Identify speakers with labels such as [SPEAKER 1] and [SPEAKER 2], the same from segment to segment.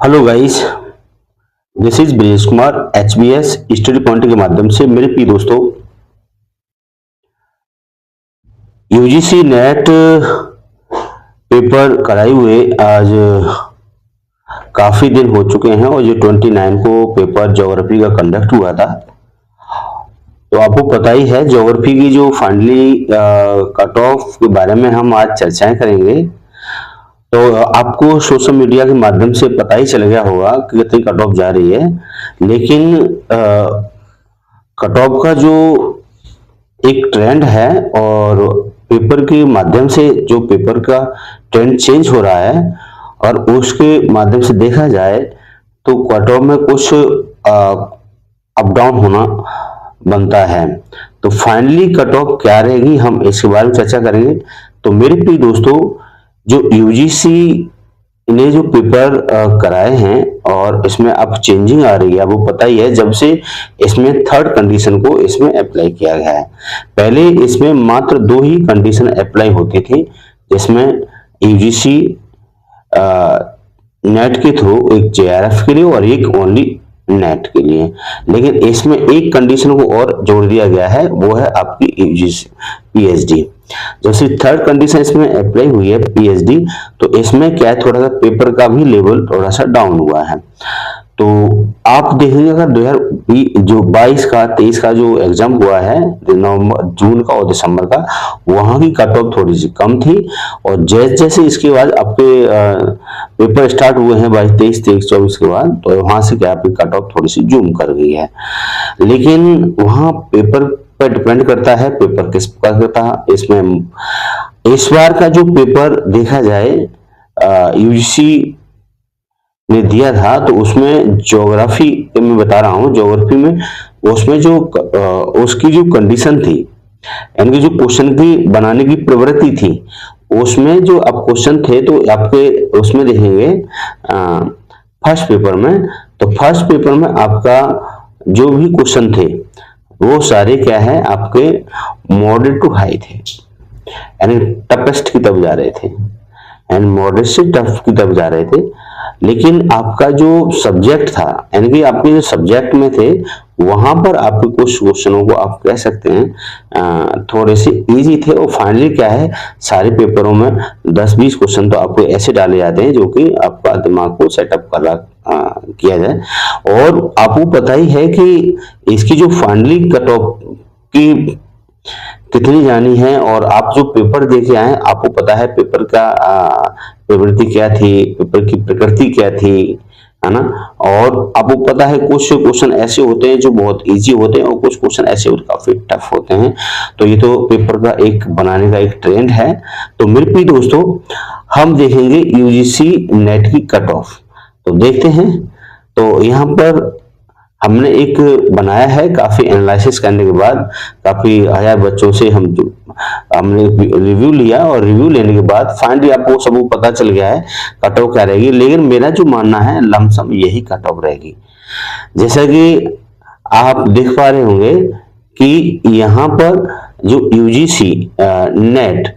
[SPEAKER 1] Hello guys, this is Brajesh Kumar HBs study point के माध्यम से मेरे प्रिय दोस्तों, यूजीसी नेट पेपर कराए हुए आज काफी दिन हो चुके हैं और ये 29 को पेपर ज्योग्राफी का कंडक्ट हुआ था। तो आपको पता ही है ज्योग्राफी की जो फाइनली कट ऑफ के बारे में हम आज चर्चाएं करेंगे। तो आपको सोशल मीडिया के माध्यम से पता ही चल गया होगा कि कितनी कट ऑफ जा रही है, लेकिन कट ऑफ का जो एक ट्रेंड है और पेपर के माध्यम से जो पेपर का ट्रेंड चेंज हो रहा है और उसके माध्यम से देखा जाए तो कट ऑफ में कुछ अप डाउन होना बनता है। तो फाइनली कट ऑफ क्या रहेगी, हम इसके बारे में चर्चा करेंगे। तो मेरे प्रिय दोस्तों, जो यूजीसी ने जो पेपर कराए हैं और इसमें अब चेंजिंग आ रही है, वो पता ही है जब से इसमें थर्ड कंडीशन को इसमें अप्लाई किया गया है। पहले इसमें मात्र 2 ही कंडीशन अप्लाई होती थी, जिसमें यूजीसी नेट के थ्रू एक जेआरएफ के लिए और एक ओनली नेट के लिए। लेकिन इसमें एक कंडीशन को और जोड़ दिया गया है, वो है आपकी यूजीसी पीएचडी। जैसे थर्ड कंडीशन इसमें अप्लाई हुई है पीएचडी, तो इसमें क्या है, थोड़ा सा पेपर का भी लेवल थोड़ा सा डाउन हुआ है। तो आप देखेंगे अगर 2022 का 23 का जो एग्जाम हुआ है नवंबर जून का और दिसंबर का, वहां की कट ऑफ थोड़ी सी कम थी और जैसे जैसे इसके बाद आपके पेपर स्टार्ट हुए हैं 22 23 23 24 के बाद, तो वहां से क्या आपकी कट ऑफ थोड़ी सी जूम कर गई है। लेकिन वहां पेपर पर डिपेंड करता है, पेपर किस प्रकार का था। इसमें इस बार का जो पेपर देखा जाए यूजीसी ने दिया था, तो उसमें ज्योग्राफी मैं बता रहा हूँ, ज्योग्राफी में उसमें जो उसकी जो कंडीशन थी, यानी कि जो क्वेश्चन की बनाने की प्रवृत्ति थी, उसमें जो अब क्वेश्चन थे तो आपके उसमें देखेंगे फर्स्ट पेपर में। तो फर्स्ट पेपर में आपका जो भी क्वेश्चन थे वो सारे क्या है, आपके मॉडरेट टू हाई थे, यानी टफेस्ट की तरफ जा रहे थे, यानी मॉडरेट से टफ की तरफ जा रहे थे। लेकिन आपका जो सब्जेक्ट था, यानी कि आपके जो सब्जेक्ट में थे, वहां पर आपके कुछ क्वेश्चनों को आप कह सकते हैं थोड़े से इजी थे। और फाइनली क्या है, सारे पेपरों में 10-20 क्वेश्चन तो आपको ऐसे डाले जाते हैं जो कि आपका दिमाग को सेटअप कर रहा किया जाए। और आपको पता ही है कि इसकी जो फाइनली कट ऑफ की कितनी जानी है, और आप जो पेपर देखे आए आपको पता है पेपर का प्रवृत्ति क्या थी, पेपर की प्रकृति क्या थी, है ना। और आपको पता है कुछ क्वेश्चन ऐसे होते हैं जो बहुत इजी होते हैं और कुछ क्वेश्चन ऐसे काफी टफ होते हैं। तो ये तो पेपर का एक बनाने का एक ट्रेंड है। तो मेरे प्रिय दोस्तों, हम देखेंगे यूजीसी नेट की कट ऑफ। तो देखते हैं, तो यहाँ पर हमने एक बनाया है, काफी एनालिसिस करने के बाद, काफी 1000 बच्चों से हमने रिव्यू लिया और रिव्यू लेने के बाद फाइनली आपको सब पता चल गया है कट ऑफ क्या रहेगी। लेकिन मेरा जो मानना है लमसम यही कट ऑफ रहेगी। जैसा कि आप देख पा रहे होंगे कि यहाँ पर जो यूजीसी नेट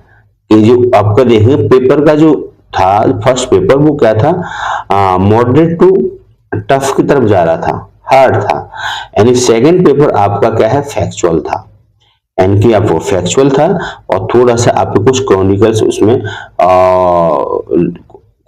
[SPEAKER 1] के जो आपका देखेंगे पेपर का जो था, फर्स्ट पेपर वो क्या था, मॉडरेट टू टफ की तरफ जा रहा था, हार्ड था। यानी सेकंड पेपर आपका क्या है, फैक्चुअल था, यानी कि आपको फैक्चुअल था और थोड़ा सा आपके कुछ क्रॉनिकल्स उसमें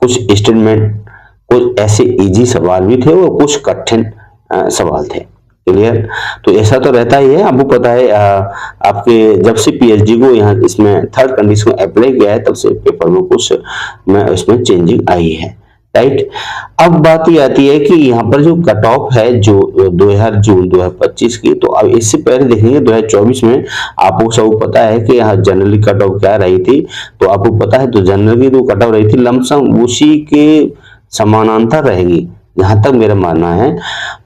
[SPEAKER 1] कुछ स्टेटमेंट, कुछ ऐसे इजी सवाल भी थे और कुछ कठिन सवाल थे। क्लियर। तो ऐसा तो रहता ही है, आपको पता है आपके जब से पीएचडी को यहाँ इसमें थर्ड कंडीशन में अप्लाई किया है, तब से पेपर में कुछ इसमें चेंजिंग आई है, राइट। अब बात ये आती है कि यहाँ पर जो कट ऑफ है जो 2000 जून 2025 की, तो अब इससे पहले देखेंगे 2024 में आपको सब पता है कि यहाँ जनरली कट ऑफ क्या रही थी। तो आपको पता है, तो जनरल की जो कट ऑफ रही थी लमसम उसी के समानांतर रहेगी, जहां तक मेरा मानना है।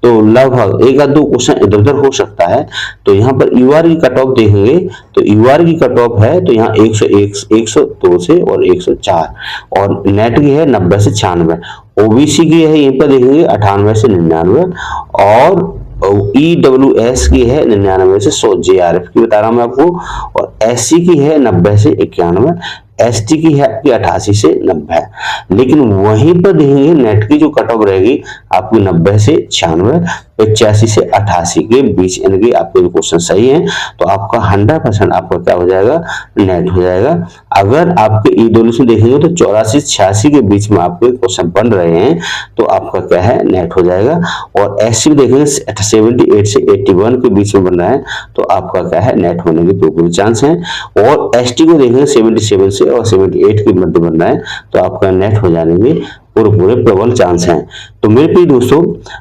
[SPEAKER 1] तो लगभग एक आध 2 क्वेश्चन इधर उधर हो सकता है। तो यहाँ पर यूआर की कट ऑफ देखेंगे, तो यूआर की कट ऑफ है तो यहाँ 101 102 से और 104, और नेट की है 90 से 96, ओबीसी की है यहीं पर देखेंगे 98 से 99, और ईडब्ल्यूएस की है 99 से 100, जेआरएफ की बता रहा हूं मैं आपको, और एससी की है 90 से 91, एसटी की है आपकी 88 से 90 है, लेकिन वहीं पर देखेंगे नेट की जो कट ऑफ रहेगी आपकी 90 से 96, 85 से 88 के बीच, यानी कि आपके क्वेश्चन सही है तो आपका 100% आपका क्या हो जाएगा, नेट हो जाएगा। अगर आपके इवोल्यूशन देखेंगे तो 84 86 के बीच में आपके क्वेश्चन बन रहे हैं तो आपका क्या है, नेट हो जाएगा। और एससी देखेंगे 78 से 81 के बीच में बन रहा है तो आपका क्या है, नेट होने के पूरे चांस है। और एसटी को देखेंगे 77 से और 78 के मध्य बन रहा है तो आपका नेट हो जाने में पूरे प्रबल चांस हैं। तो मेरे प्रिय दोस्तों,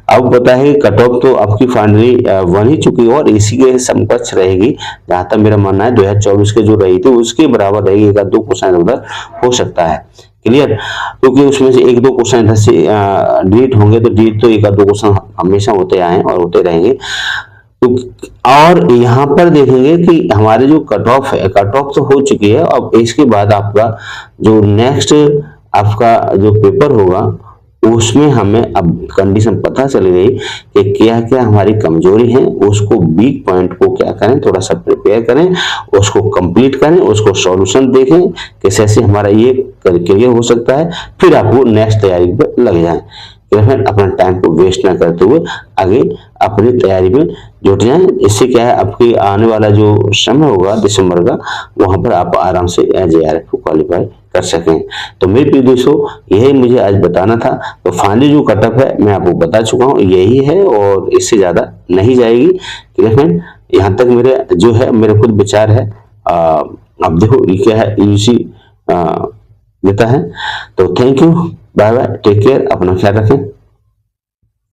[SPEAKER 1] अब पता है कट ऑफ तो आपकी फाइनली बन ही चुकी है और इसी के समकक्ष रहेगी, जहां तक मेरा मानना है 2024 के जो रही थी उसके बराबर रहेगी, एक दो क्वेश्चन उधर हो सकता है। क्लियर, क्योंकि उसमें से एक दो क्वेश्चन इधर से डिलीट होंगे तो डिलीट तो एक दो क्वेश्चन हमेशा होते आए और होते रहेंगे। तो और यहाँ पर देखेंगे कि हमारे जो कट ऑफ है, कट ऑफ तो हो चुकी है। अब इसके बाद आपका जो नेक्स्ट आपका जो पेपर होगा उसमें हमें अब कंडीशन पता चल गई कि क्या क्या हमारी कमजोरी है, उसको वीक पॉइंट को क्या करें, थोड़ा सा प्रिपेयर करें, उसको कंप्लीट करें, उसको सॉल्यूशन देखें कि कैसे हमारा ये क्लियर हो सकता है, फिर आपको नेक्स्ट तैयारी पर लग जाए। अपना टाइम को वेस्ट ना करते हुए आगे अपनी तैयारी में जुट जाएं। इससे क्या है, आपके आने वाला जो समय होगा दिसंबर का, वहां पर आप आराम से जेआरएफ को क्वालिफाई कर सकें। तो मेरे प्रिय दोस्तों, यही मुझे आज बताना था। तो फाइनली जो कटअप है मैं आपको बता चुका हूँ, यही है और इससे ज्यादा नहीं जाएगी। क्लियर फ्रेंड, यहाँ तक मेरे जो है मेरे खुद विचार है। अब देखो ये क्या है, यूसी देता है। तो thank you, bye bye, take care, अपना ख्याल रखें।